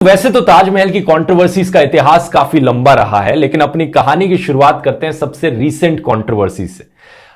वैसे तो ताजमहल की कंट्रोवर्सीज का इतिहास काफी लंबा रहा है, लेकिन अपनी कहानी की शुरुआत करते हैं सबसे रीसेंट कंट्रोवर्सी से।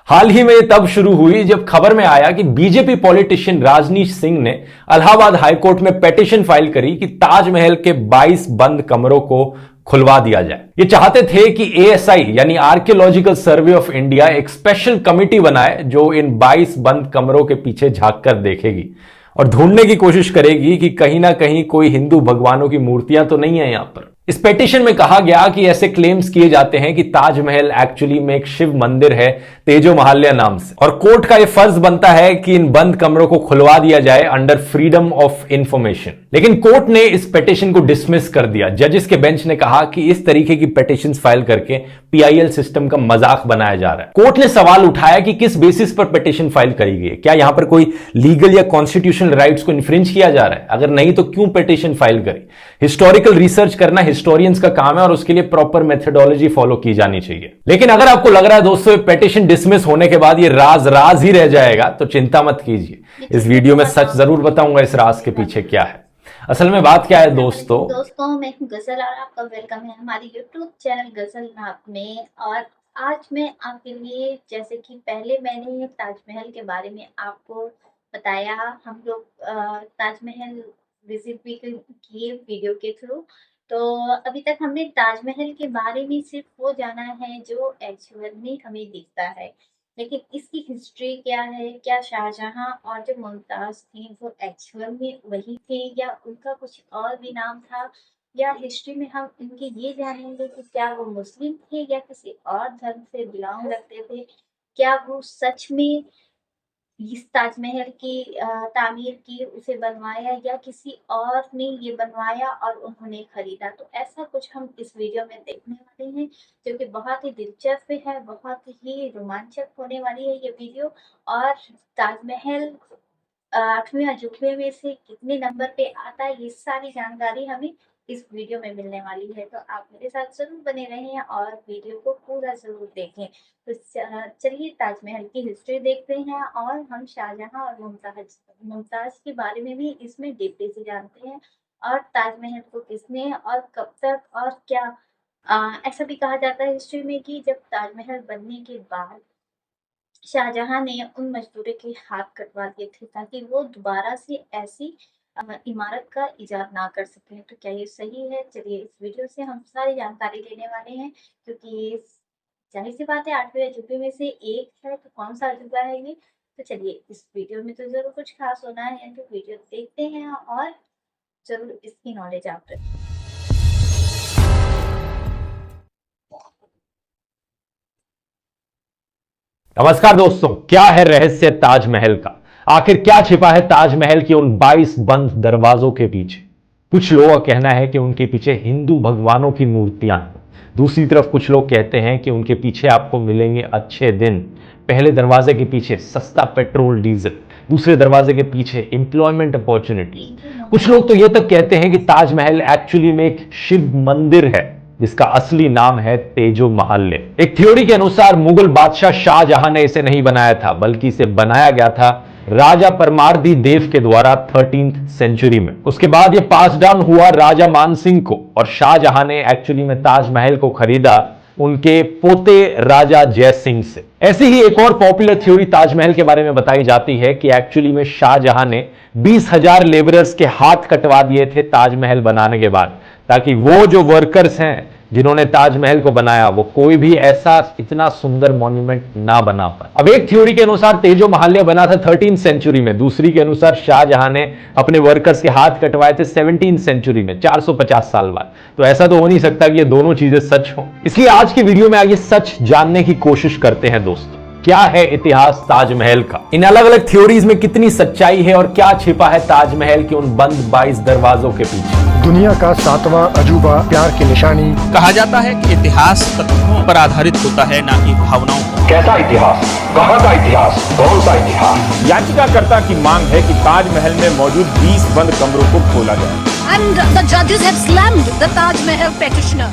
हाल ही में तब शुरू हुई जब खबर में आया कि बीजेपी पॉलिटिशियन राजनीश सिंह ने इलाहाबाद हाईकोर्ट में पिटीशन फाइल करी कि ताजमहल के 22 बंद कमरों को खुलवा दिया जाए। ये चाहते थे कि एएसआई यानी आर्कियोलॉजिकल सर्वे ऑफ इंडिया एक स्पेशल कमिटी बनाए जो इन 22 बंद कमरों के पीछे झांक कर देखेगी और ढूंढने की कोशिश करेगी कि कहीं ना कहीं कोई हिंदू भगवानों की मूर्तियां तो नहीं है यहां पर। इस पिटीशन में कहा गया कि ऐसे क्लेम्स किए जाते हैं कि ताजमहल एक्चुअली में एक शिव मंदिर है तेजो महाल्या नाम से, और कोर्ट का यह फर्ज बनता है कि इन बंद कमरों को खुलवा दिया जाए अंडर फ्रीडम ऑफ इंफॉर्मेशन। लेकिन कोर्ट ने इस पिटीशन को डिसमिस कर दिया। जजेस के बेंच ने कहा कि इस तरीके की पिटीशंस फाइल करके पीआईएल सिस्टम का मजाक बनाया जा रहा है। कोर्ट ने सवाल उठाया कि किस बेसिस पर पिटीशन फाइल करी गई है, क्या यहां पर कोई लीगल या कॉन्स्टिट्यूशनल राइट्स को इन्फ्रिंज किया जा रहा है? अगर नहीं तो क्यों पिटीशन फाइल करी? हिस्टोरिकल रिसर्च करना हिस्टोरियंस का काम है और उसके लिए प्रॉपर मेथोडोलॉजी फॉलो की जानी चाहिए। लेकिन अगर आपको लग रहा है दोस्तों पिटीशन डिसमिस होने के बाद ये राज ही रह जाएगा, तो चिंता मत कीजिए। इस वीडियो में सच जरूर बताऊंगा इस राज के पीछे क्या है। असल में बात क्या है दोस्तों मैं हूं गजल और आपका वेलकम है हमारे YouTube चैनल गजल नाथ में। और आज मैं आपके लिए, जैसे कि पहले मैंने ताजमहल के बारे में आपको बताया, हम लोग ताजमहल विजिट भी किए वीडियो के थ्रू। तो अभी तक हमने ताजमहल के बारे में सिर्फ वो जाना है जो एक्चुअल में हमें दिखता है, लेकिन इसकी हिस्ट्री क्या है, क्या शाहजहां और जो मुमताज थी वो एक्चुअल में वही थे या उनका कुछ और भी नाम था, या हिस्ट्री में हम इनके ये जानेंगे कि क्या वो मुस्लिम थे या किसी और धर्म से बिलोंग रखते थे, क्या वो सच में इस ताजमहल की तामीर की, उसे बनवाया या किसी और ने ये बनवाया और उन्होंने खरीदा। तो ऐसा कुछ हम इस वीडियो में देखने वाले हैं जो कि बहुत ही दिलचस्प है, बहुत ही रोमांचक होने वाली है ये वीडियो। और ताजमहल 8वें अजूबे में से कितने नंबर पे आता है, ये सारी जानकारी हमें इस वीडियो में मिलने वाली है। तो आप मेरे साथ जरूर बने रहें और वीडियो को पूरा जरूर देखें। तो चलिए ताजमहल की हिस्ट्री देखते हैं और हम शाहजहां और मुमताज के बारे में भी इसमें डीपली से जानते हैं। और ताजमहल को किसने और कब तक और क्या ऐसा भी कहा जाता है हिस्ट्री में कि जब ताजमहल बनने के बाद शाहजहां ने उन मजदूरों के हाथ कटवा दिए थे ताकि वो दोबारा से ऐसी इमारत का इजाद ना कर सकें। तो क्या ये सही है? चलिए इस वीडियो से हम सारी जानकारी लेने वाले हैं, क्योंकि ये जाहिर सी बात है 8वें अजूबे में से एक है, तो कौन सा अजूबा है ये? तो चलिए इस वीडियो में तो जरूर कुछ खास होना है, तो वीडियो देखते हैं और जरूर इसकी नॉलेज आप रखें। नमस्कार दोस्तों, क्या है रहस्य ताजमहल का? आखिर क्या छिपा है ताजमहल के उन 22 बंद दरवाजों के पीछे? कुछ लोगों का कहना है कि उनके पीछे हिंदू भगवानों की मूर्तियां हैं। दूसरी तरफ कुछ लोग कहते हैं कि उनके पीछे आपको मिलेंगे अच्छे दिन। पहले दरवाजे के पीछे सस्ता पेट्रोल डीजल, दूसरे दरवाजे के पीछे एम्प्लॉयमेंट अपॉर्चुनिटी। कुछ लोग तो यह तक कहते हैं कि ताजमहल एक्चुअली में एक शिव मंदिर है जिसका असली नाम है तेजो महाल्य। एक थ्योरी के अनुसार मुगल बादशाह शाहजहां ने इसे नहीं बनाया था, बल्कि इसे बनाया गया था राजा परमारदी देव के द्वारा 13th सेंचुरी में। उसके बाद यह पास डाउन हुआ राजा मानसिंह को, और शाहजहां ने एक्चुअली में ताजमहल को खरीदा उनके पोते राजा जय सिंह से। ऐसी ही एक और पॉपुलर थ्योरी ताजमहल के बारे में बताई जाती है कि एक्चुअली में शाहजहां ने 20,000 लेबरर्स के हाथ कटवा दिए थे ताजमहल बनाने के बाद, ताकि वो जो वर्कर्स हैं जिन्होंने ताजमहल को बनाया वो कोई भी ऐसा इतना सुंदर मॉन्यूमेंट ना बना पाए। अब एक थ्योरी के अनुसार तेजो महाल्य बना था 13th सेंचुरी में, दूसरी के अनुसार शाहजहां ने अपने वर्कर्स के हाथ कटवाए थे 17th सेंचुरी में, 450 साल बाद। तो ऐसा तो हो नहीं सकता कि ये दोनों चीजें सच हो। इसलिए आज की वीडियो में आइए सच जानने की कोशिश करते हैं दोस्तों, क्या है इतिहास ताजमहल का? इन अलग अलग थ्योरीज में कितनी सच्चाई है और क्या छिपा है ताजमहल के उन बंद 22 दरवाजों के पीछे? दुनिया का 7वां अजूबा, प्यार की निशानी। कहा जाता है कि इतिहास तथ्यों पर आधारित होता है, ना कि भावनाओं पर। कैसा इतिहास, कहाँ का इतिहास, कौन सा इतिहास? याचिकाकर्ता की मांग है कि ताजमहल में मौजूद 20 बंद कमरों को खोला जाए। And the judges have slammed the Taj Mahal petitioner.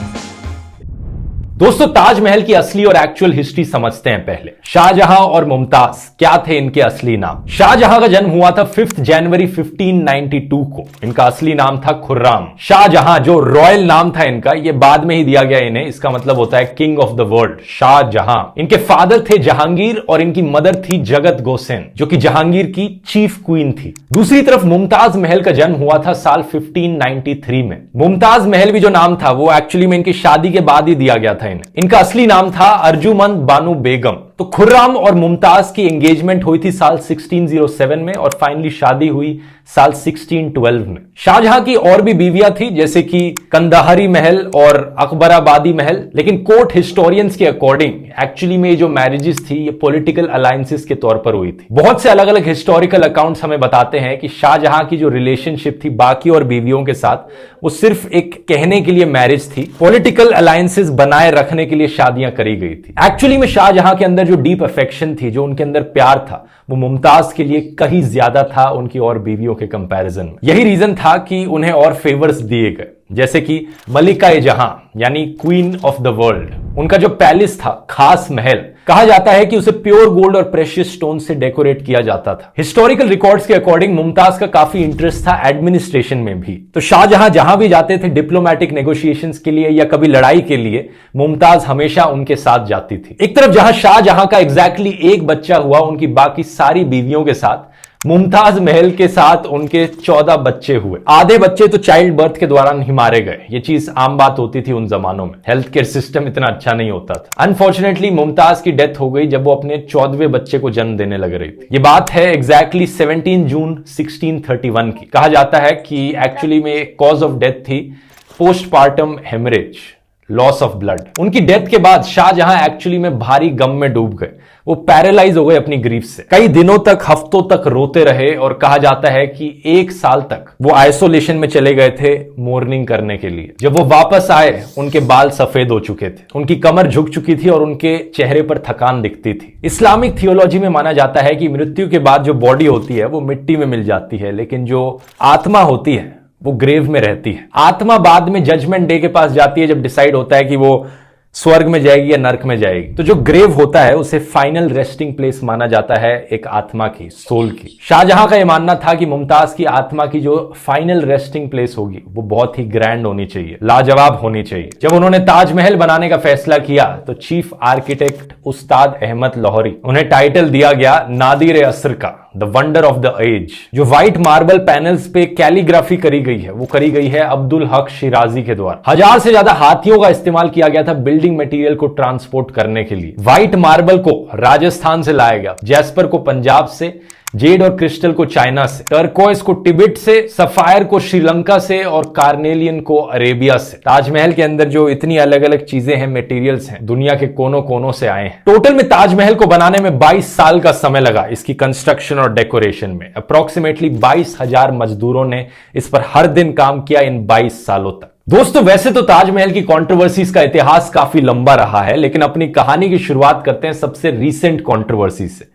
दोस्तों, ताजमहल की असली और एक्चुअल हिस्ट्री समझते हैं। पहले शाहजहां और मुमताज क्या थे इनके असली नाम। शाहजहां का जन्म हुआ था 5 जनवरी 1592 को। इनका असली नाम था खुर्राम। शाहजहां जो रॉयल नाम था इनका, ये बाद में ही दिया गया इन्हें। इसका मतलब होता है king of the world, Shahjahan. इनके फादर थे जहांगीर और इनकी मदर थी जगत गोसेन, जो कि जहांगीर की चीफ क्वीन थी। दूसरी तरफ मुमताज महल का जन्म हुआ था साल 1593 में। मुमताज महल भी जो नाम था वो एक्चुअली में इनकी शादी के बाद ही दिया गया था इन्हें। इनका असली नाम था अर्जुमंद बानो बेगम। तो खुर्राम और मुमताज की एंगेजमेंट हुई थी साल 1607 में और फाइनली शादी हुई साल 1612 में। शाहजहां की और भी बीवियां थी, जैसे कि कंदाहरी महल और अकबराबादी महल, लेकिन कोर्ट हिस्टोरियंस के अकॉर्डिंग एक्चुअली में ये जो मैरिजेस थी ये पॉलिटिकल अलायंसेस के तौर पर हुई थी। बहुत से अलग अलग हिस्टोरिकल अकाउंट्स हमें बताते हैं कि शाहजहां की जो रिलेशनशिप थी बाकी और बीवियों के साथ, वो सिर्फ एक कहने के लिए मैरिज थी, पॉलिटिकल अलायंसेस बनाए रखने के लिए शादियां करी गई थी। एक्चुअली में शाहजहां के अंदर जो डीप अफेक्शन थी, जो उनके अंदर प्यार था, वो मुमताज के लिए कहीं ज्यादा था उनकी और बीवियों के कंपैरिजन में। यही रीजन था कि उन्हें और फेवर्स दिए गए, जैसे कि मलिका-ए-जहां यानी क्वीन ऑफ द वर्ल्ड। उनका जो पैलेस था, खास महल, कहा जाता है कि उसे प्योर गोल्ड और प्रेशियस स्टोन से डेकोरेट किया जाता था। हिस्टोरिकल रिकॉर्ड्स के अकॉर्डिंग मुमताज का काफी इंटरेस्ट था एडमिनिस्ट्रेशन में भी। तो शाहजहां जहां भी जाते थे डिप्लोमेटिक नेगोशिएशंस के लिए या कभी लड़ाई के लिए, मुमताज हमेशा उनके साथ जाती थी। एक तरफ जहां शाहजहां का एग्जैक्टली एक बच्चा हुआ, उनकी बाकी सारी बीवियों के साथ, मुमताज महल के साथ उनके 14 बच्चे हुए। आधे बच्चे तो चाइल्ड बर्थ के दौरान ही मारे गए। ये चीज आम बात होती थी उन जमानों में, हेल्थ केयर सिस्टम इतना अच्छा नहीं होता था। अनफॉर्चुनेटली मुमताज की डेथ हो गई जब वो अपने 14वें बच्चे को जन्म देने लग रही थी। ये बात है एग्जैक्टली 17 जून 1631 की। कहा जाता है कि एक्चुअली में कॉज ऑफ डेथ थी postpartum haemorrhage, loss of blood. उनकी डेथ के बाद शाहजहां एक्चुअली में भारी गम में डूब गए। वो पैरालाइज हो गए अपनी ग्रीफ से। कई दिनों तक, हफ्तों तक रोते रहे और कहा जाता है कि 1 साल तक वो आइसोलेशन में चले गए थे मोर्निंग करने के लिए। जब वो वापस आए, उनके बाल सफेद हो चुके थे, उनकी कमर झुक चुकी थी और उनके चेहरे पर थकान दिखती थी। इस्लामिक थियोलॉजी में माना जाता है कि मृत्यु के बाद जो बॉडी होती है वो मिट्टी में मिल जाती है, लेकिन जो आत्मा होती है वो ग्रेव में रहती है। आत्मा बाद में जजमेंट डे के पास जाती है, जब डिसाइड होता है कि वो स्वर्ग में जाएगी या नर्क में जाएगी। तो जो ग्रेव होता है उसे फाइनल रेस्टिंग प्लेस माना जाता है एक आत्मा की, सोल की। शाहजहां का यह मानना था कि मुमताज की आत्मा की जो फाइनल रेस्टिंग प्लेस होगी वो बहुत ही ग्रैंड होनी चाहिए, लाजवाब होनी चाहिए। जब उन्होंने ताजमहल बनाने का फैसला किया तो चीफ आर्किटेक्ट उस्ताद अहमद लाहौरी, उन्हें टाइटल दिया गया नादिर असर का, the wonder of the age. जो व्हाइट मार्बल पैनल्स पे कैलीग्राफी करी गई है वो करी गई है अब्दुल हक शिराजी के द्वारा। 1000 से ज्यादा हाथियों का इस्तेमाल किया गया था बिल्डिंग मटेरियल को ट्रांसपोर्ट करने के लिए। व्हाइट मार्बल को राजस्थान से लाया गया, जैस्पर को पंजाब से, जेड और क्रिस्टल को चाइना से, टर्कोइस को तिब्बत से, सफायर को श्रीलंका से और कार्नेलियन को अरेबिया से। ताजमहल के अंदर जो इतनी अलग अलग चीजें हैं, मटेरियल्स हैं, दुनिया के कोनों कोनों से आए हैं। टोटल में ताजमहल को बनाने में 22 साल का समय लगा इसकी कंस्ट्रक्शन और डेकोरेशन में। अप्रोक्सीमेटली 22,000 मजदूरों ने इस पर हर दिन काम किया इन 22 सालों तक। दोस्तों, वैसे तो ताजमहल की कंट्रोवर्सीज का इतिहास काफी लंबा रहा है, लेकिन अपनी कहानी की शुरुआत करते हैं सबसे रीसेंट कंट्रोवर्सी से।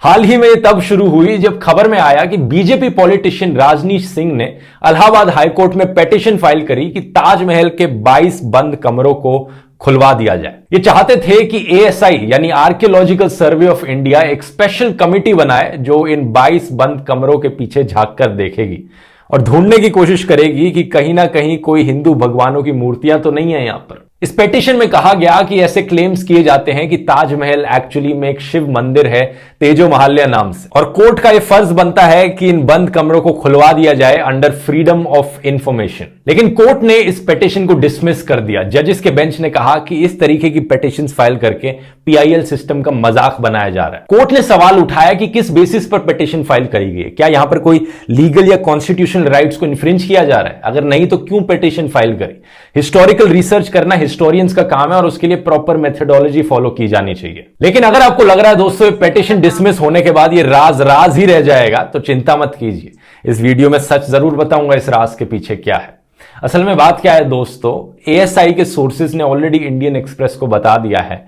हाल ही में तब शुरू हुई जब खबर में आया कि बीजेपी पॉलिटिशियन राजनीश सिंह ने इलाहाबाद हाईकोर्ट में पिटीशन फाइल करी कि ताजमहल के 22 बंद कमरों को खुलवा दिया जाए। ये चाहते थे कि एएसआई यानी आर्कियोलॉजिकल सर्वे ऑफ इंडिया एक स्पेशल कमिटी बनाए जो इन 22 बंद कमरों के पीछे झांक कर देखेगी और ढूंढने की कोशिश करेगी कि कहीं ना कहीं कोई हिंदू भगवानों की मूर्तियां तो नहीं है यहां पर। इस पिटीशन में कहा गया कि ऐसे क्लेम्स किए जाते हैं कि ताजमहल एक्चुअली में एक शिव मंदिर है तेजो महाल्या नाम से, और कोर्ट का यह फर्ज बनता है कि इन बंद कमरों को खुलवा दिया जाए अंडर फ्रीडम ऑफ इंफॉर्मेशन। लेकिन कोर्ट ने इस पिटीशन को डिसमिस कर दिया। जजेस के बेंच ने कहा कि इस तरीके की पिटीशंस फाइल करके पीआईएल सिस्टम का मजाक बनाया जा रहा है। कोर्ट ने सवाल उठाया कि किस बेसिस पर पिटीशन फाइल करी गई है, क्या यहां पर कोई लीगल या कॉन्स्टिट्यूशनल राइट्स को इन्फ्रिंज किया जा रहा है? अगर नहीं तो क्यों पिटीशन फाइल करी? हिस्टोरिकल रिसर्च करना हिस्टोरियंस का काम है और उसके लिए प्रॉपर मेथोडोलॉजी फॉलो की जानी चाहिए। लेकिन अगर आपको लग रहा है दोस्तों पिटीशन डिसमिस होने के बाद ये राज ही रह जाएगा, तो चिंता मत कीजिए। इस वीडियो में सच जरूर बताऊंगा इस राज के पीछे क्या है। असल में बात क्या है दोस्तों, एएसआई के सोर्सेज ने ऑलरेडी इंडियन एक्सप्रेस को बता दिया है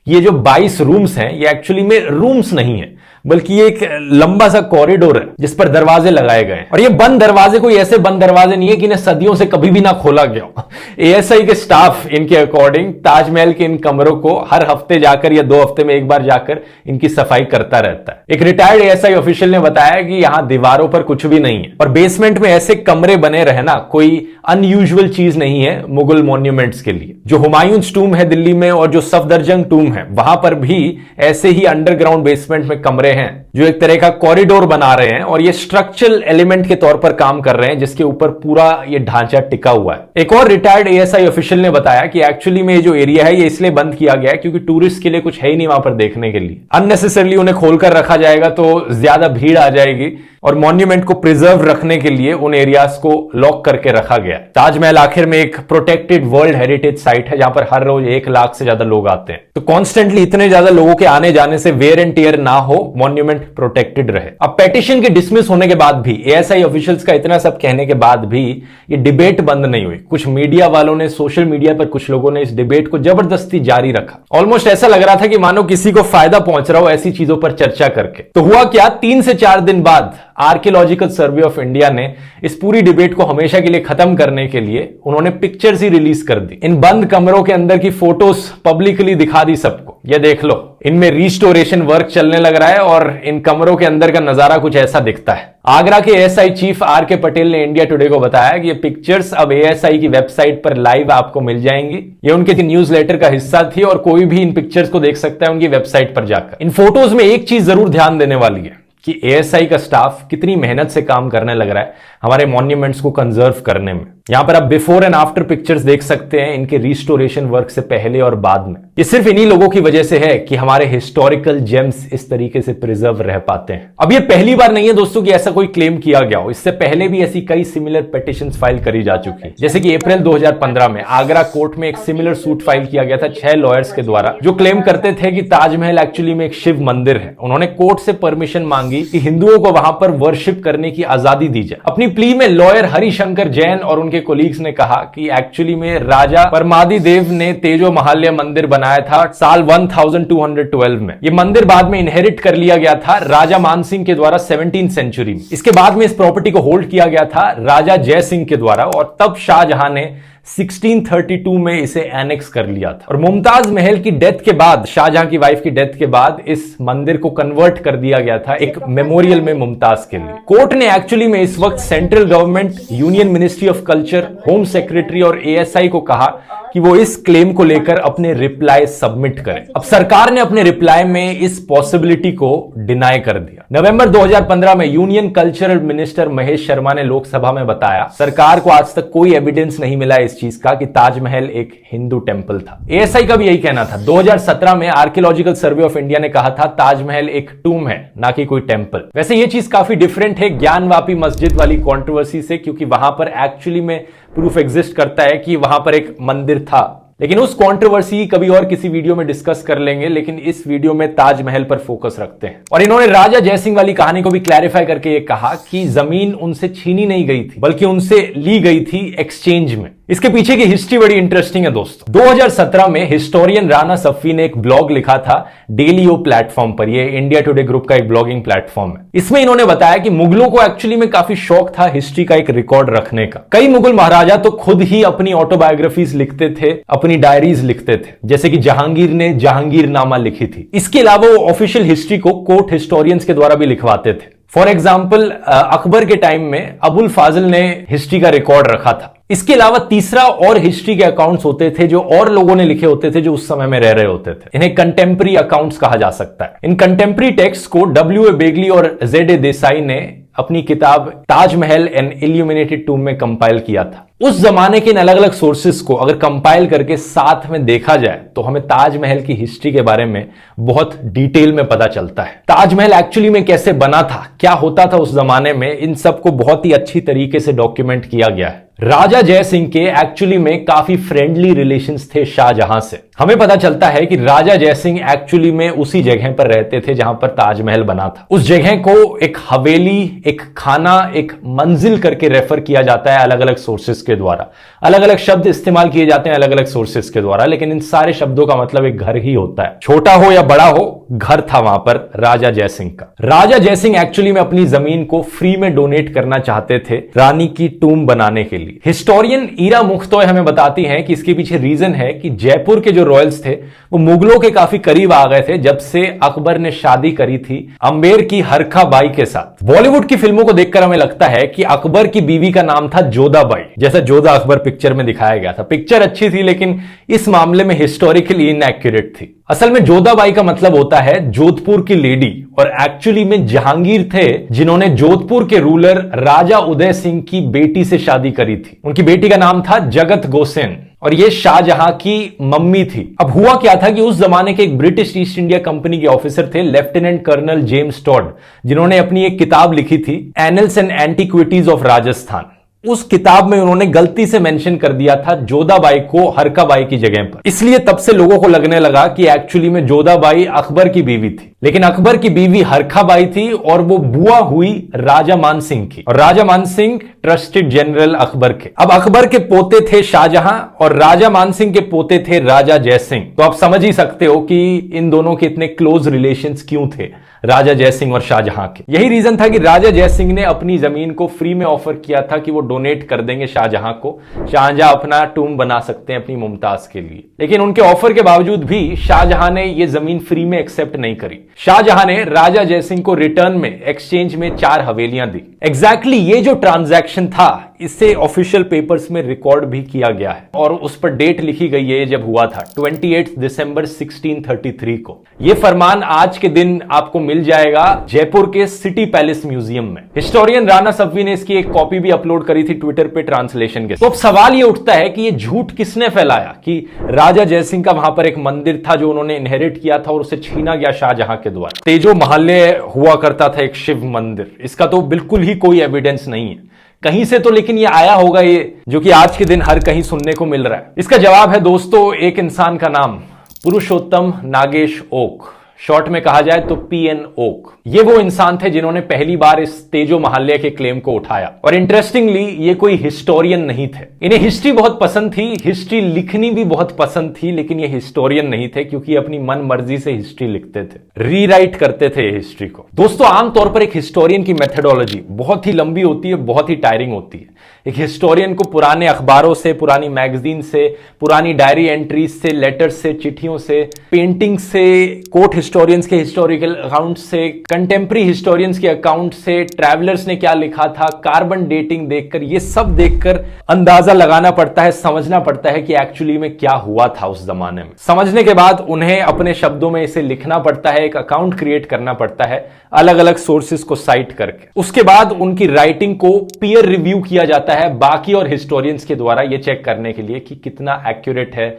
ये जो 22 रूम्स हैं ये एक्चुअली में रूम्स नहीं है, बल्कि ये एक लंबा सा कॉरिडोर है जिस पर दरवाजे लगाए गए हैं। और ये बंद दरवाजे कोई ऐसे बंद दरवाजे नहीं है कि इन्हें सदियों से कभी भी ना खोला गया हो। एएसआई के स्टाफ इनके अकॉर्डिंग ताजमहल के इन कमरों को हर हफ्ते जाकर या 2 हफ्ते में एक बार जाकर इनकी सफाई करता रहता है। एक रिटायर्ड एएसआई ऑफिशियल ने बताया कि यहां दीवारों पर कुछ भी नहीं है और बेसमेंट में ऐसे कमरे बने रहना कोई अनयूजुअल चीज नहीं है मुगल मॉन्यूमेंट्स के लिए। जो हुमायूंस टूम है दिल्ली में और जो सफदरजंग टूम है वहां पर भी ऐसे ही अंडरग्राउंड बेसमेंट में कमरे हैं जो एक तरह का कॉरिडोर बना रहे हैं और ये स्ट्रक्चरल एलिमेंट के तौर पर काम कर रहे हैं जिसके ऊपर पूरा ये ढांचा टिका हुआ है। एक और रिटायर्ड एएसआई ऑफिशियल ने बताया कि एक्चुअली में ये जो एरिया है ये इसलिए बंद किया गया है क्योंकि टूरिस्ट के लिए कुछ है ही नहीं वहां पर देखने के लिए। अननेसेसरली उन्हें खोलकर रखा जाएगा तो ज्यादा भीड़ आ जाएगी और मॉन्यूमेंट को प्रिजर्व रखने के लिए उन एरियाज को लॉक करके रखा गया। ताजमहल आखिर में एक प्रोटेक्टेड वर्ल्ड हेरिटेज साइट है जहां पर हर रोज 1 लाख से ज्यादा लोग आते हैं, तो कॉन्स्टेंटली इतने ज्यादा लोगों के आने जाने से वेयर एंड टियर ना हो, मॉन्यूमेंट प्रोटेक्टेड रहे। अब पेटिशन के डिसमिस होने के बाद भी, एएसआई ऑफिशियल्स का इतना सब कहने के बाद भी ये डिबेट बंद नहीं हुई। कुछ मीडिया वालों ने, सोशल मीडिया पर कुछ लोगों ने इस डिबेट को जबरदस्ती जारी रखा। ऑलमोस्ट ऐसा लग रहा था कि मानो किसी को फायदा पहुंच रहा हो ऐसी चीजों पर चर्चा करके। तो हुआ क्या, 3 से 4 दिन बाद आर्कियोलॉजिकल सर्वे ऑफ इंडिया ने इस पूरी डिबेट को हमेशा के लिए खत्म करने के लिए उन्होंने पिक्चर्स ही रिलीज कर दी। इन बंद कमरों के अंदर की फोटोज पब्लिकली दिखा दी सबको। ये देख लो, इनमें रिस्टोरेशन वर्क चलने लग रहा है और इन कमरों के अंदर का नजारा कुछ ऐसा दिखता है। आगरा के एएसआई चीफ आर.के. पटेल ने इंडिया टुडे को बताया कि ये पिक्चर्स अब एएसआई की वेबसाइट पर लाइव आपको मिल जाएंगी। ये उनके न्यूज़लेटर का हिस्सा थी और कोई भी इन पिक्चर्स को देख सकता है उनकी वेबसाइट पर जाकर। इन फोटोज में एक चीज जरूर ध्यान देने वाली है कि एएसआई का स्टाफ कितनी मेहनत से काम करने लग रहा है हमारे मॉन्यूमेंट्स को कंजर्व करने में। यहां पर आप बिफोर एंड आफ्टर पिक्चर्स देख सकते हैं इनके रिस्टोरेशन वर्क से पहले और बाद में। ये सिर्फ इन्हीं लोगों की वजह से है कि हमारे हिस्टोरिकल जेम्स इस तरीके से प्रिजर्व रह पाते हैं। अब ये पहली बार नहीं है दोस्तों कि ऐसा कोई क्लेम किया गया हो। इससे पहले भी ऐसी कई सिमिलर पिटीशंस फाइल करी जा चुकी है। जैसे कि अप्रैल 2015 में आगरा कोर्ट में एक सिमिलर सूट फाइल किया गया था 6 लॉयर्स के द्वारा जो क्लेम करते थे कि ताजमहल एक्चुअली में एक शिव मंदिर है। उन्होंने कोर्ट से परमिशन मांगी कि हिंदुओं को वहां पर वर्शिप करने की आजादी दी जाए। अपनी प्ली में लॉयर हरिशंकर जैन और उनके कोलीग्स ने कहा कि एक्चुअली में राजा परमादी देव ने तेजो महालय मंदिर बनाया था साल 1212 में। यह मंदिर बाद में इनहेरिट कर लिया गया था राजा मानसिंह के द्वारा 17वीं सेंचुरी में। इसके बाद में इस प्रॉपर्टी को होल्ड किया गया था राजा जय सिंह के द्वारा और तब शाहजहां ने 1632 में इसे एनेक्स कर लिया था। और मुमताज महल की डेथ के बाद, शाहजहां की वाइफ की डेथ के बाद इस मंदिर को कन्वर्ट कर दिया गया था एक मेमोरियल में मुमताज के लिए। कोर्ट ने एक्चुअली में इस वक्त central government, union ministry of culture, home secretary और एएसआई को कहा कि वो इस क्लेम को लेकर अपने रिप्लाई सबमिट करें। अब सरकार ने अपने रिप्लाई में इस पॉसिबिलिटी को डिनाई कर दिया। नवंबर 2015 में union cultural minister Mahesh Sharma ने लोकसभा में बताया, सरकार को आज तक कोई एविडेंस नहीं मिला इस चीज का कि ताजमहल एक हिंदू टेंपल था। एएसआई का भी यही कहना था। 2017 में आर्कियोलॉजिकल सर्वे ऑफ इंडिया ने कहा था ताजमहल एक टूम है, ना कि कोई टेंपल। वैसे ये चीज काफी डिफरेंट है ज्ञानवापी मस्जिद वाली कंट्रोवर्सी से, क्योंकि वहां पर एक्चुअली में प्रूफ एग्जिस्ट करता है कि वहां पर एक मंदिर था। लेकिन उस कंट्रोवर्सी कभी और किसी वीडियो में डिस्कस कर लेंगे, लेकिन इस वीडियो में ताजमहल पर फोकस रखते हैं। और इन्होंने राजा जयसिंह वाली कहानी को भी क्लैरिफाई करके ये कहा कि जमीन उनसे छीनी नहीं गई थी, बल्कि उनसे ली गई थी एक्सचेंज में। इसके पीछे की हिस्ट्री बड़ी इंटरेस्टिंग है दोस्तों। 2017 में हिस्टोरियन राणा सफ़ी ने एक ब्लॉग लिखा था डेलीओ प्लेटफॉर्म पर। यह इंडिया टुडे ग्रुप का एक ब्लॉगिंग प्लेटफॉर्म है। इसमें इन्होंने बताया कि मुगलों को एक्चुअली में काफी शौक था हिस्ट्री का एक रिकॉर्ड रखने का। कई मुगल महाराजा तो खुद ही अपनी ऑटोबायोग्राफीज लिखते थे, अपनी डायरीज लिखते थे, जैसे कि जहांगीर ने जहांगीरनामा लिखी थी। इसके अलावा वो ऑफिशियल हिस्ट्री को कोर्ट हिस्टोरियंस के द्वारा भी लिखवाते थे। फॉर एग्जाम्पल अकबर के टाइम में अबुल फाजिल ने हिस्ट्री का रिकॉर्ड रखा था। इसके अलावा तीसरा और हिस्ट्री के अकाउंट्स होते थे जो और लोगों ने लिखे होते थे जो उस समय में रह रहे होते थे। इन्हें कंटेम्प्रेरी अकाउंट्स कहा जा सकता है। इन कंटेम्प्रेरी टेक्स्ट को W.A. बेगली और Z.A. देसाई ने अपनी किताब ताजमहल एन इल्यूमिनेटेड टूम में कंपाइल किया था। उस जमाने के इन अलग अलग सोर्सेस को अगर कंपाइल करके साथ में देखा जाए तो हमें ताजमहल की हिस्ट्री के बारे में बहुत डिटेल में पता चलता है। ताजमहल एक्चुअली में कैसे बना था, क्या होता था उस जमाने में, इन सबको बहुत ही अच्छी तरीके से डॉक्यूमेंट किया गया है। राजा जय सिंह के एक्चुअली में काफी फ्रेंडली रिलेशंस थे शाहजहां से। हमें पता चलता है कि राजा जयसिंह एक्चुअली में उसी जगह पर रहते थे जहां पर ताजमहल बना था। उस जगह को एक हवेली, एक खाना, एक मंजिल करके रेफर किया जाता है अलग अलग सोर्सेस के द्वारा। अलग अलग शब्द इस्तेमाल किए जाते हैं अलग अलग सोर्सेस के द्वारा, लेकिन इन सारे शब्दों का मतलब एक घर ही होता है। छोटा हो या बड़ा हो, घर था वहां पर राजा जयसिंह का। राजा जयसिंह एक्चुअली में अपनी जमीन को फ्री में डोनेट करना चाहते थे रानी की टूम बनाने के लिए। हिस्टोरियन ईरा मुख्तोय हमें बताती हैं कि इसके पीछे रीजन है कि जयपुर के जो रॉयल्स थे वो मुगलों के काफी करीब आ गए थे जब से अकबर ने शादी करी थी अंबेर की हरखा बाई के साथ। बॉलीवुड की फिल्मों को देखकर हमें लगता है कि अकबर की बीवी का नाम था जोधाबाई, जैसा जोधा अकबर पिक्चर में दिखाया गया था। पिक्चर अच्छी थी लेकिन इस मामले में हिस्टोरिकली इनएक्यूरेट थी। असल में जोधाबाई का मतलब होता है जोधपुर की लेडी, और एक्चुअली में जहांगीर थे जिन्होंने जोधपुर के रूलर राजा उदय सिंह की बेटी से शादी करी थी। उनकी बेटी का नाम था जगत गोसेन और ये शाहजहां की मम्मी थी। अब हुआ क्या था कि उस जमाने के एक ब्रिटिश ईस्ट इंडिया कंपनी के ऑफिसर थे लेफ्टिनेंट कर्नल जेम्स टॉड, जिन्होंने अपनी एक किताब लिखी थी annuls and antiquities of Rajasthan. उस किताब में उन्होंने गलती से मेंशन कर दिया था जोधाबाई को हरकाबाई की जगह पर, इसलिए तब से लोगों को लगने लगा कि एक्चुअली में जोधाबाई अकबर की बीवी थी। लेकिन अकबर की बीवी हरकाबाई थी और वो बुआ हुई राजा मानसिंह की, और राजा मानसिंह ट्रस्टेड जनरल अकबर के। अब अकबर के पोते थे शाहजहां और राजा मानसिंह के पोते थे राजा जयसिंह। तो आप समझ ही सकते हो कि इन दोनों के इतने क्लोज रिलेशंस क्यों थे, राजा जयसिंह और शाहजहां के। यही रीजन था कि राजा जयसिंह ने अपनी जमीन को फ्री में ऑफर किया था कि वो डोनेट कर देंगे शाहजहां को। शाहजहां अपना टूम बना सकते हैं अपनी मुमताज के लिए। लेकिन उनके ऑफर के बावजूद भी शाहजहां ने यह जमीन फ्री में एक्सेप्ट नहीं करी। शाहजहां ने राजा जयसिंह को रिटर्न में एक्सचेंज में 4 हवेलियां दी। एग्जैक्टली ये जो ट्रांजैक्शन था इसे ऑफिशियल पेपर्स में रिकॉर्ड भी किया गया है और उस पर डेट लिखी गई है जब हुआ था 28 दिसंबर 1633 को। यह फरमान आज के दिन आपको मिल जाएगा जयपुर के सिटी पैलेस म्यूजियम में। हिस्टोरियन राणा सब्वी ने इसकी एक कॉपी भी अपलोड करी थी ट्विटर पे ट्रांसलेशन के। तो अब सवाल यह उठता है कि यह झूठ किसने फैलाया कि राजा जयसिंह का वहां पर एक मंदिर था जो उन्होंने इनहेरिट किया था और उसे छीना गया शाहजहां के द्वारा। तेजो महल्य हुआ करता था एक शिव मंदिर, इसका तो बिल्कुल ही कोई एविडेंस नहीं है कहीं से तो, लेकिन ये आया होगा ये जो कि आज के दिन हर कहीं सुनने को मिल रहा है। इसका जवाब है दोस्तों एक इंसान का नाम, पुरुषोत्तम नागेश ओक, शॉर्ट में कहा जाए तो पीएन ओक। ये वो इंसान थे जिन्होंने पहली बार इस तेजो महल्य के क्लेम को उठाया। और इंटरेस्टिंगली ये कोई हिस्टोरियन नहीं थे। इन्हें हिस्ट्री बहुत पसंद थी, हिस्ट्री लिखनी भी बहुत पसंद थी, लेकिन ये हिस्टोरियन नहीं थे क्योंकि अपनी मन मर्जी से हिस्ट्री लिखते थे, रीराइट करते थे हिस्ट्री को। दोस्तों आमतौर पर एक हिस्टोरियन की मेथडोलॉजी बहुत ही लंबी होती है, बहुत ही टायरिंग होती है। एक हिस्टोरियन को पुराने अखबारों से, पुरानी मैगजीन से, पुरानी डायरी एंट्रीज से, लेटर्स से, चिट्ठियों से, पेंटिंग से, कोर्ट हिस्टोरियंस के हिस्टोरिकल अकाउंट से, कंटेम्प्रेरी हिस्टोरियंस के अकाउंट से, ट्रैवलर्स ने क्या लिखा था, कार्बन डेटिंग देखकर, ये सब देखकर अंदाजा लगाना पड़ता है, समझना पड़ता है कि एक्चुअली में क्या हुआ था उस जमाने में। समझने के बाद उन्हें अपने शब्दों में इसे लिखना पड़ता है, एक अकाउंट क्रिएट करना पड़ता है अलग अलग सोर्सेस को साइट करके। उसके बाद उनकी राइटिंग को पीयर रिव्यू किया जाता है बाकी और हिस्टोरियंस के द्वारा, ये चेक करने के लिए कि कितना एक्यूरेट है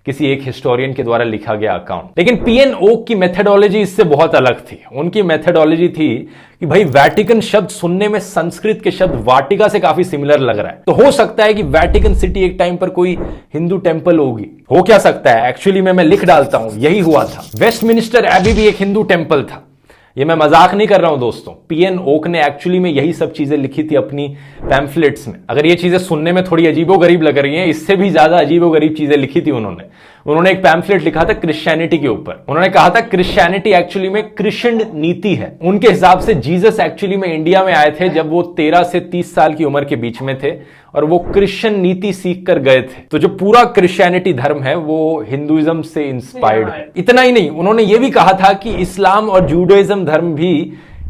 किसी एक हिस्टोरियन के द्वारा लिखा गया अकाउंट। लेकिन पीएन ओक की मेथडोलॉजी इससे बहुत अलग थी। उनकी मेथडोलॉजी थी कि भाई वैटिकन शब्द सुनने में संस्कृत के शब्द वाटिका से काफी सिमिलर लग रहा है, तो हो सकता है कि वैटिकन सिटी एक टाइम पर कोई हिंदू टेंपल होगी। हो क्या सकता है, एक्चुअली में मैं लिख डालता हूं, यही हुआ था। वेस्टमिनिस्टर एबी भी एक हिंदू टेंपल था। ये मैं मजाक नहीं कर रहा हूं दोस्तों, पीएन ओक ने एक्चुअली में यही सब चीजें लिखी थी अपनी पैम्फलेट्स में। अगर ये चीजें सुनने में थोड़ी अजीबोगरीब लग रही हैं, इससे भी ज्यादा अजीबोगरीब चीजें लिखी थी उन्होंने एक पैम्फलेट लिखा था क्रिश्चियनिटी के ऊपर। उन्होंने कहा था क्रिश्चियनिटी एक्चुअली में क्रिश्चियन नीति है। उनके हिसाब से जीसस एक्चुअली में इंडिया में आए थे जब वो 13 से 30 साल की उम्र के बीच में थे और वो क्रिश्चियन नीति सीख कर गए थे। तो जो पूरा क्रिश्चियनिटी धर्म है वो हिंदुइज्म से इंस्पायर्ड है। इतना ही नहीं, उन्होंने ये भी कहा था कि इस्लाम और जूडाइज्म धर्म भी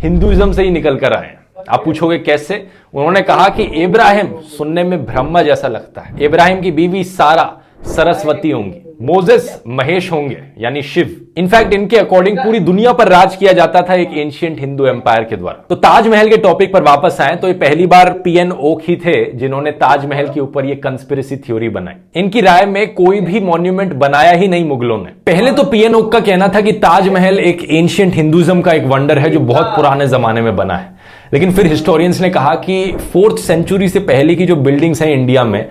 हिंदुइज्म से ही निकल कर आए। आप पूछोगे कैसे? उन्होंने कहा कि इब्राहिम सुनने में ब्रह्मा जैसा लगता है, इब्राहिम की बीवी सारा सरस्वती होंगी, मोजेस महेश होंगे यानी शिव। इनफैक्ट इनके अकॉर्डिंग पूरी दुनिया पर राज किया जाता था एक एंशिएंट हिंदू एम्पायर के द्वारा। तो ताजमहल के टॉपिक पर वापस आए तो ये पहली बार पीएन ओक ही थे जिन्होंने ताजमहल के ऊपर ये कंस्पिरेसी थ्योरी बनाई। इनकी राय में कोई भी मॉन्यूमेंट बनाया ही नहीं मुगलों ने। पहले तो पीएन ओक का कहना था कि ताजमहल एक एंशिएंट हिंदुइज्म का एक वंडर है जो बहुत पुराने जमाने में बना है, लेकिन फिर हिस्टोरियंस ने कहा कि 4th सेंचुरी से पहले की जो बिल्डिंग्स हैं इंडिया में,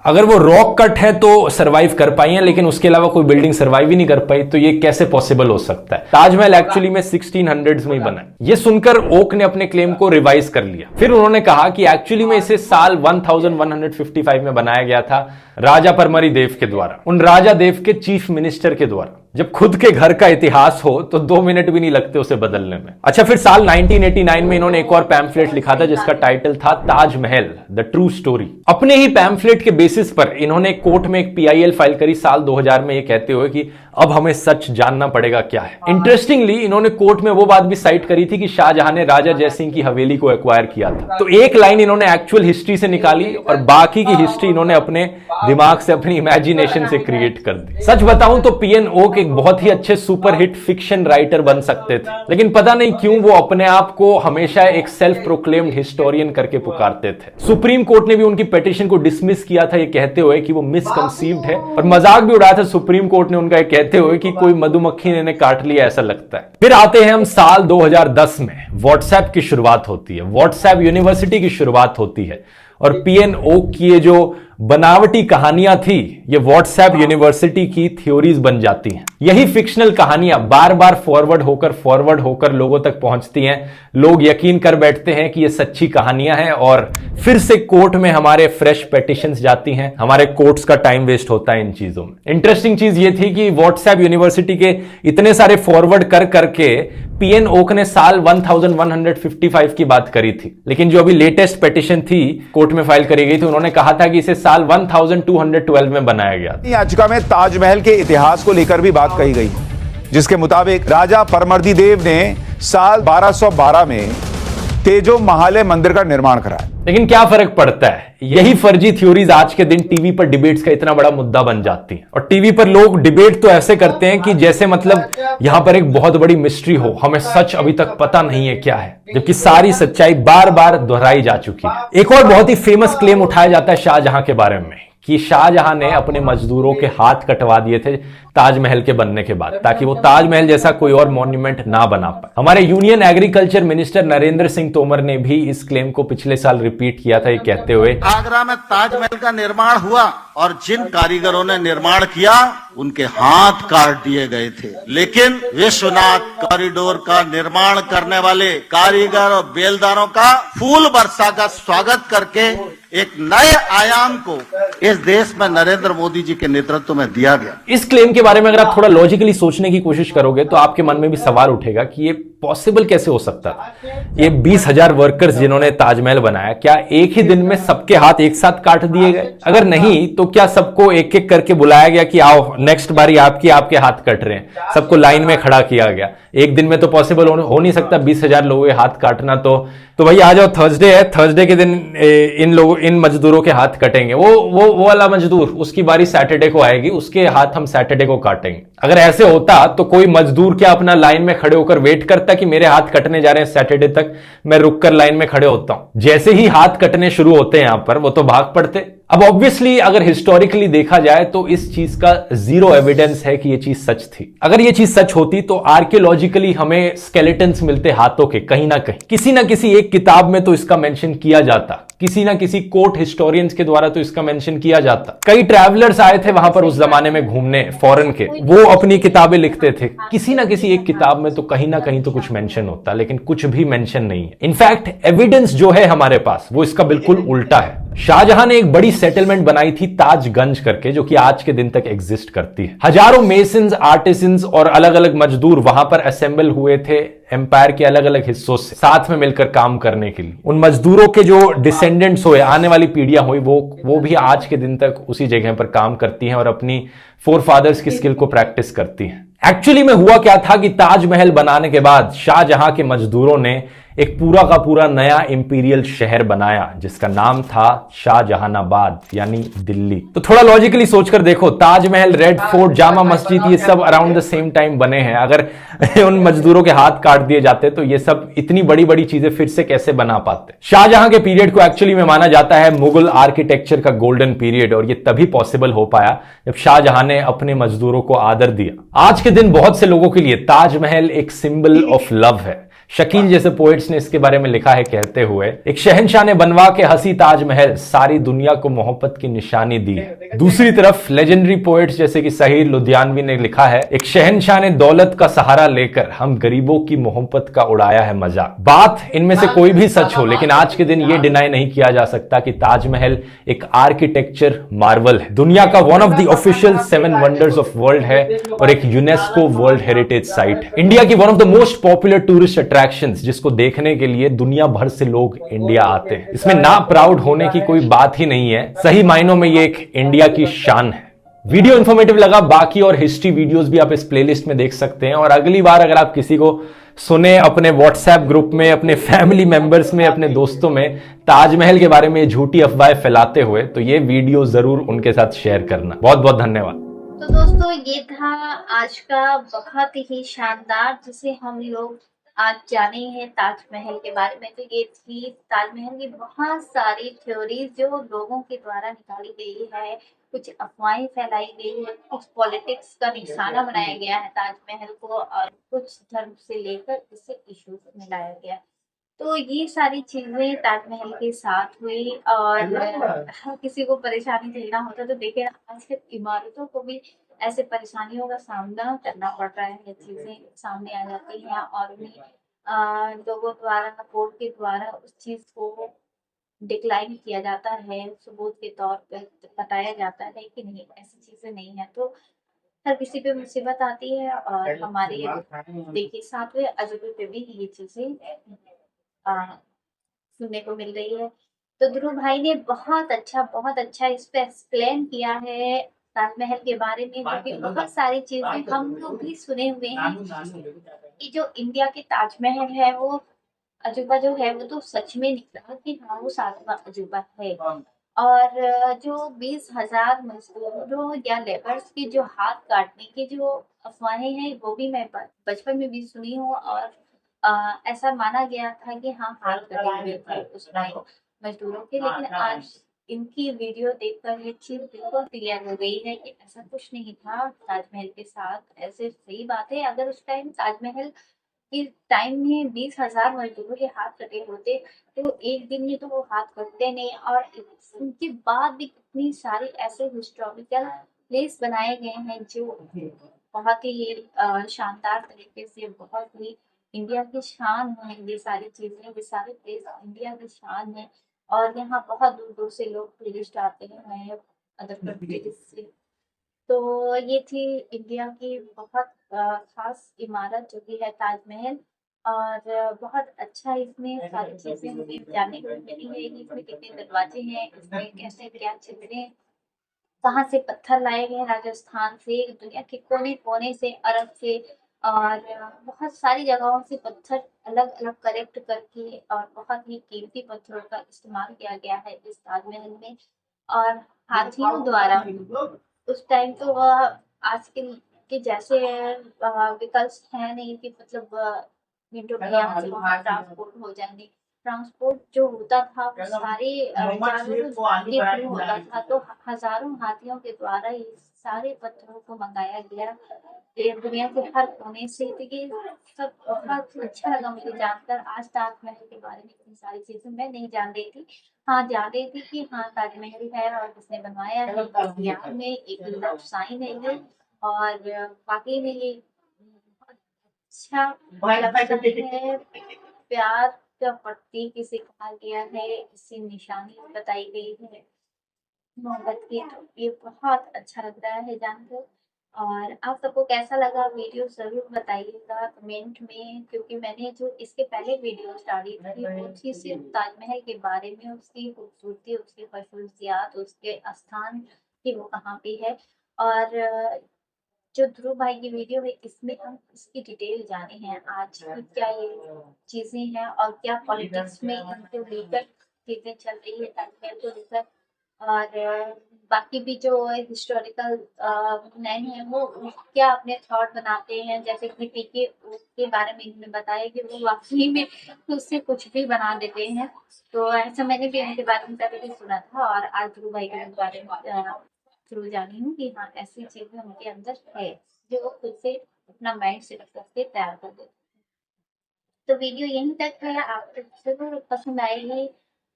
अगर वो रॉक कट है तो सरवाइव कर पाई है, लेकिन उसके अलावा कोई बिल्डिंग सरवाइव ही नहीं कर पाई, तो ये कैसे पॉसिबल हो सकता है? ताजमहल एक्चुअली में 1600s में ही बना है। ये सुनकर ओक ने अपने क्लेम को रिवाइज कर लिया। फिर उन्होंने कहा कि एक्चुअली में इसे साल 1155 में बनाया गया था राजा परमरी देव के द्वारा, उन राजा देव के चीफ मिनिस्टर के द्वारा। जब खुद के घर का इतिहास हो तो 2 मिनट भी नहीं लगते उसे बदलने में। अच्छा, फिर साल 1989 में इन्होंने एक और पैम्फलेट लिखा था जिसका टाइटल था ताजमहल द ट्रू स्टोरी। अपने ही पैम्फलेट के बेसिस पर इन्होंने कोर्ट में एक PIL फाइल करी साल 2000 में, ये कहते हुए कि अब हमें सच जानना पड़ेगा क्या है। इंटरेस्टिंगली इन्होंने कोर्ट में वो बात भी साइट करी थी कि शाहजहां ने राजा जयसिंह की हवेली को एक्वायर किया था। तो एक लाइन इन्होंने एक्चुअल हिस्ट्री से निकाली और बाकी की हिस्ट्री इन्होंने अपने दिमाग से, अपनी इमेजिनेशन से क्रिएट कर दी। सच बताऊं तो PN ओक एक बहुत ही अच्छे सुपरहिट फिक्शन राइटर बन सकते थे, लेकिन पता नहीं क्यों वो अपने आप को हमेशा एक सेल्फ प्रोक्लेम्ड हिस्टोरियन करके पुकारते थे। सुप्रीम कोर्ट ने भी उनकी पिटीशन को डिसमिस किया था, ये कहते हुए कि वो मिसकंसीव्ड है, और मजाक भी उड़ाया था सुप्रीम कोर्ट ने उनका, कहते हुए कि कोई मधुमक्खी ने इन्हें काट लिया ऐसा लगता है। फिर आते हैं हम साल 2010 में। व्हाट्सएप की शुरुआत होती है, व्हाट्सएप यूनिवर्सिटी की शुरुआत होती है, और PN ओक की ये जो बनावटी कहानियां थी ये व्हाट्सएप यूनिवर्सिटी की थ्योरीज बन जाती हैं। यही फिक्शनल कहानियां बार बार फॉरवर्ड होकर लोगों तक पहुंचती हैं। लोग यकीन कर बैठते हैं कि ये सच्ची कहानियां हैं, और फिर से कोर्ट में हमारे फ्रेश पिटीशंस जाती हैं। हमारे कोर्ट्स का टाइम वेस्ट होता है इन चीजों में। इंटरेस्टिंग चीज ये थी कि व्हाट्सएप यूनिवर्सिटी के इतने सारे फॉरवर्ड कर करके PN ओक ने साल 1155 की बात करी थी, लेकिन जो अभी लेटेस्ट पिटीशन थी कोर्ट में फाइल करी गई थी, उन्होंने कहा था कि इसे साल 1212 में बनाया गया था। याचिका में ताजमहल के इतिहास को लेकर भी बात कही गई, जिसके मुताबिक राजा परमर्दी देव ने साल 1212 में तेजो महालय मंदिर का निर्माण कराया। लेकिन क्या फर्क पड़ता है, यही फर्जी थ्योरीज आज के दिन टीवी पर डिबेट्स का इतना बड़ा मुद्दा बन जाती हैं। और टीवी पर लोग डिबेट तो ऐसे करते हैं कि जैसे मतलब यहां पर एक बहुत बड़ी मिस्ट्री हो, हमें सच अभी तक पता नहीं है क्या है, जबकि सारी सच्चाई बार बार दोहराई जा चुकी है। एक और बहुत ही फेमस क्लेम उठाया जाता है शाहजहां के बारे में कि शाहजहां ने अपने मजदूरों के हाथ कटवा दिए थे ताजमहल के बनने के बाद, ताकि वो ताजमहल जैसा कोई और मॉन्यूमेंट ना बना पाए। हमारे union agriculture minister Narendra Singh Tomar ने भी इस क्लेम को पिछले साल रिपीट किया था, ये कहते हुए आगरा में ताजमहल का निर्माण हुआ और जिन कारीगरों ने निर्माण किया उनके हाथ काट दिए गए थे, लेकिन विश्वनाथ कॉरिडोर का निर्माण करने वाले कारीगर और बेलदारों का फूल वर्षा का स्वागत करके एक नए आयाम को इस देश में नरेंद्र मोदी जी के नेतृत्व में दिया गया। इस क्लेम के बारे में अगर आप थोड़ा लॉजिकली सोचने की कोशिश करोगे तो आपके मन में भी सवाल उठेगा कि ये पॉसिबल कैसे हो सकता था। ये 20,000 वर्कर्स जिन्होंने ताजमहल बनाया, क्या एक ही दिन में सबके हाथ एक साथ काट दिए गए? अगर नहीं तो क्या सबको एक एक करके बुलाया गया कि आओ नेक्स्ट बारी आपके हाथ कट रहे हैं, सबको लाइन में खड़ा किया गया? एक दिन में तो पॉसिबल हो नहीं सकता 20,000 लोगों के हाथ काटना। तो भाई आ जाओ, थर्सडे है, थर्सडे के दिन इन मजदूरों के हाथ कटेंगे। वो वाला मजदूर उसकी बारी सैटरडे को आएगी, उसके हाथ हम सैटरडे को काटेंगे। अगर ऐसे होता तो कोई मजदूर क्या अपना लाइन में खड़े होकर वेट करता कि मेरे हाथ कटने जा रहे हैं सैटरडे तक, मैं रुककर लाइन में खड़े होता हूं? जैसे ही हाथ कटने शुरू होते हैं यहां पर वो तो भाग पड़ते। अब ऑब्वियसली अगर हिस्टोरिकली देखा जाए तो इस चीज का जीरो एविडेंस है कि यह चीज सच थी। अगर यह चीज सच होती तो आर्कियोलॉजिकली हमें स्केलेटन्स मिलते हाथों के कहीं ना कहीं, किसी ना किसी एक किताब में तो इसका मेंशन किया जाता, किसी ना किसी कोर्ट हिस्टोरियंस के द्वारा तो इसका मेंशन किया जाता। कई ट्रैवलर्स आए थे वहां पर उस जमाने में घूमने, फॉरेन के, वो अपनी किताबें लिखते थे, किसी ना किसी एक किताब में तो कहीं ना कहीं तो कुछ मेंशन होता, लेकिन कुछ भी मेंशन नहीं है। इनफैक्ट एविडेंस जो है हमारे पास वो इसका बिल्कुल उल्टा है। शाहजहां ने एक बड़ी सेटलमेंट बनाई थी ताजगंज करके, जो कि आज के दिन तक एग्जिस्ट करती है। हजारों मेसन्स, आर्टिसंस और अलग अलग मजदूर वहां पर असेंबल हुए थे एम्पायर के अलग अलग हिस्सों से, साथ में मिलकर काम करने के लिए। उन मजदूरों के जो डिसेंडेंट्स हुए, आने वाली पीढ़ियां हुई, वो भी आज के दिन तक उसी जगह पर काम करती हैं और अपनी फोरफादर्स की स्किल को प्रैक्टिस करती हैं। एक्चुअली में हुआ क्या था कि ताजमहल बनाने के बाद शाहजहां के मजदूरों ने एक पूरा का पूरा नया इंपीरियल शहर बनाया जिसका नाम था शाहजहानाबाद, यानी दिल्ली। तो थोड़ा लॉजिकली सोचकर देखो, ताजमहल, रेड फोर्ट, जामा मस्जिद, ये सब अराउंड द सेम टाइम बने हैं। अगर उन मजदूरों के हाथ काट दिए जाते तो ये सब इतनी बड़ी बड़ी चीजें फिर से कैसे बना पाते? शाहजहां के पीरियड को एक्चुअली में माना जाता है मुगल आर्किटेक्चर का गोल्डन पीरियड, और ये तभी पॉसिबल हो पाया जब शाहजहां ने अपने मजदूरों को आदर दिया। आज के दिन बहुत से लोगों के लिए ताजमहल एक सिंबल ऑफ लव है। शकील जैसे पोइट्स ने इसके बारे में लिखा है कहते हुए, एक शहंशाह ने बनवा के हंसी ताजमहल, सारी दुनिया को मोहब्बत की निशानी दी। दूसरी तरफ लेजेंडरी पोइट्स जैसे कि सहीर लुधियानवी ने लिखा है, एक शहंशाह ने दौलत का सहारा लेकर हम गरीबों की मोहब्बत का उड़ाया है मजाक। बात इनमें से कोई भी सच हो, लेकिन आज के दिन ये डिनाई नहीं किया जा सकता कि ताजमहल एक आर्किटेक्चर मार्वल है, दुनिया का one of the official 7 wonders of world है और एक यूनेस्को वर्ल्ड हेरिटेज साइट है। इंडिया की one of the most popular tourist attractions, जिसको देखने के लिए दुनिया भर से लोग इंडिया आते हैं। इसमें ना प्राउड होने की कोई बात ही नहीं है, सही मायनों में ये एक इंडिया की शान है। वीडियो इंफॉर्मेटिव लगा, बाकी और हिस्ट्री वीडियोस भी आप इस प्लेलिस्ट में देख सकते हैं। और अगली बार अगर आप किसी को सुने अपने व्हाट्सएप ग्रुप में, अपने फैमिली मेंबर्स में, अपने दोस्तों में ताजमहल के बारे में झूठी अफवाहें फैलाते हुए, तो ये वीडियो जरूर उनके साथ शेयर करना। बहुत बहुत धन्यवाद। तो दोस्तों ये था आज का बहुत ही शानदार, जिसे हम लोग आज जाने हैं ताजमहल के बारे में। तो ये थी ताजमहल की बहुत सारी थ्योरीज जो लोगों के द्वारा निकाली गई है, कुछ अफवाहें फैलाई गई है, कुछ पॉलिटिक्स का निशाना बनाया गया है ताजमहल को, और कुछ धर्म से लेकर इसे इश्यूज में लाया गया। तो ये सारी चीजें ताजमहल के साथ हुई, और हर किसी को परेशानी झेलना होता। तो देखिए आजकल इमारतों को भी ऐसे परेशानियों का सामना करना पड़ रहा है, ये चीजें सामने आ जाती हैं और उन्हें लोगों द्वारा, कोर्ट के द्वारा उस चीज को डिक्लाइन किया जाता है, सबूत के तौर पर बताया जाता है कि नहीं ऐसी चीजें नहीं है। तो हर किसी पे मुसीबत आती है, और हमारे देखिए 7वें अजूबे पे भी ये चीजें सुनने को मिल रही है। तो ध्रुव भाई ने बहुत अच्छा इस पे एक्सप्लेन किया है ताजमहल के बारे में, जो कि बहुत सारी चीजें हम लोग भी सुने हुए हैं कि जो इंडिया के ताजमहल है वो अजूबा जो है वो तो सच में निकला कि हाँ वो 7वां अजूबा है। और जो 20,000 मजदूरों या लेबर्स की जो हाथ काटने की जो अफवाहें हैं, वो भी मैं बचपन में भी सुनी हूँ, और ऐसा माना गया था कि हाँ हाथ कटे हुए थे उस टाइम मजदूरों के। लेकिन आज इनकी वीडियो देखकर ये चीज बिल्कुल क्लियर हो गई है कि ऐसा कुछ नहीं था ताजमहल के साथ। ऐसे सही बात है, अगर उस टाइम ताजमहल के टाइम में 20,000 मजदूरों के हाथ कटे होते तो एक दिन में तो वो हाथ कटते नहीं। और उनके बाद भी कितनी सारी ऐसे हिस्टोरिकल प्लेस बनाए गए हैं जो बहुत ही शानदार तरीके से, बहुत ही इंडिया की शान है। ये सारी चीजें, ये सारे प्लेस इंडिया की शान है, और यहाँ बहुत दूर दूर से लोग टूरिस्ट आते हैं अदर कंट्रीज से। तो ये थी इंडिया की बहुत खास इमारत जो कि है ताजमहल, और बहुत अच्छा इसमें सारी चीजें हमें जानने को मिली है कि इसमें कितने दरवाजे हैं, इसमें कैसे क्या चीजें, कहाँ से पत्थर लाए गए, राजस्थान से, दुनिया के कोने कोने से, अरब से, और बहुत सारी जगहों से पत्थर अलग अलग कलेक्ट करके, और बहुत ही कीमती पत्थरों का इस्तेमाल किया गया है इस ताजमहल में। और हाथियों द्वारा उस टाइम तो आज के जैसे विकल्प है नहीं कि मतलब विंडो में यहाँ से वहाँ ट्रांसपोर्ट हो जाएंगे। ट्रांसपोर्ट जो होता था वो सारे जानवरों के थ्रू होता था। तो हजारों हाथियों के द्वारा ये सारे पत्थरों को मंगाया गया ये दुनिया के हर कोने से। तो ये सब बहुत अच्छा लगा मुझे जानकर। आज ताजमहल के बारे में इतनी सारी चीजें मैं नहीं जान रही थी। हाँ जान रही थी कि हाँ ताजमहल है और किसने बनवाया है, यहाँ में एक लव साइन है ये, और वाकई में ये बहुत अच्छा लगता है। प्यार का प्रतीक इसे कहा गया है, इससे निशानी बताई गई है मोहब्बत की। तो ये बहुत अच्छा लग रहा है जानकर। और आप सबको कैसा लगा वीडियो जरूर बताइएगा कमेंट में, क्योंकि मैंने जो इसके पहले वीडियो डाली थी वो थी सिर्फ ताजमहल के बारे में, उसकी खूबसूरती, उसकी खसूसियात, उसके स्थान की वो कहाँ पे है। और जो ध्रुव भाई की वीडियो है इसमें हम इसकी डिटेल जाने हैं आज की क्या ये चीजें हैं, और क्या पॉलिटिक्स में इनको लेकर चीजें चल रही है ताजमहल को लेकर। और बाकी भी जो हिस्टोरिकल मैन है वो क्या अपने थॉट बनाते हैं, जैसे कि पीके के बारे में इन्होंने बताया कि वो वाकई में उससे कुछ भी बना देते हैं। तो ऐसा मैंने भी उनके बारे में पहले भी सुना था, और आज ध्रुव भाई के बारे में थ्रू जानी हूँ कि हाँ ऐसी चीजें उनके अंदर है जो वो खुद से अपना माइंड सेट करके तैयार कर देते हैं। तो वीडियो यहीं तक है, आपको जरूर पसंद आएगी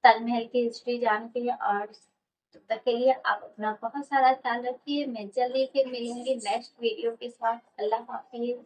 ताजमहल की हिस्ट्री जान के। और तब तक के लिए आप अपना बहुत सारा ख्याल रखिए। मैं जल्दी फिर मिलूंगी नेक्स्ट वीडियो के साथ। अल्लाह हाफिज।